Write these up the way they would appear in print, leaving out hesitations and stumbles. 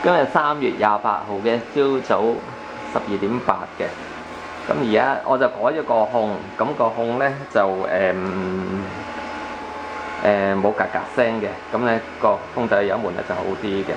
今日3月28號嘅朝早12:08嘅，咁而家我就改咗個控，咁個控咧就冇格格聲嘅，咁咧個風仔有門咧就好啲嘅。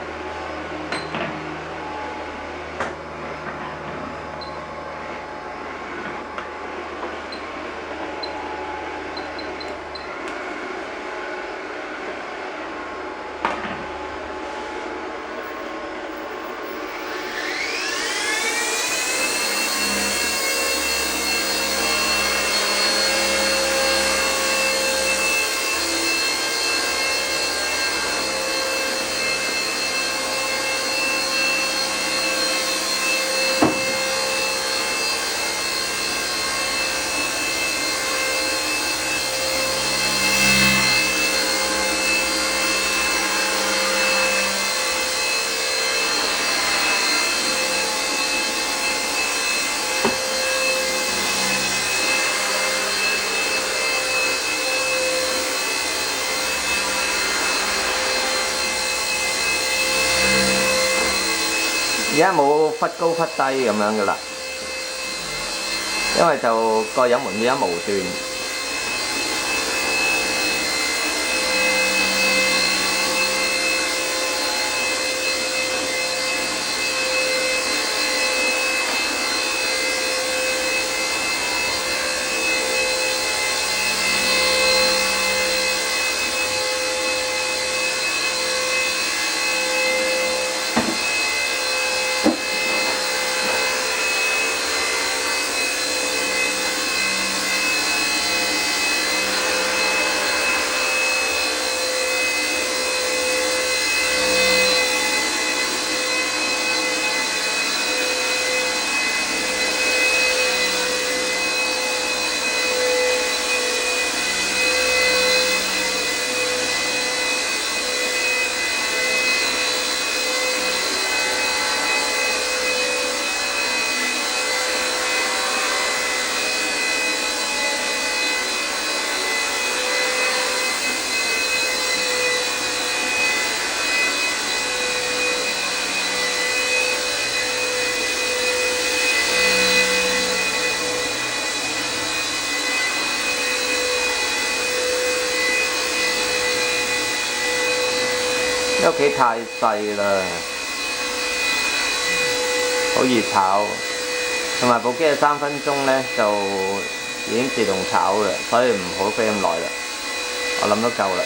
而家冇忽高忽低咁樣噶啦，因為就個油門而家無段。屋企太細啦，好易炒，同埋部機係3分鐘咧就已經自動炒嘅，所以唔好飛咁耐啦。我諗都夠啦。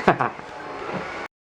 哈哈。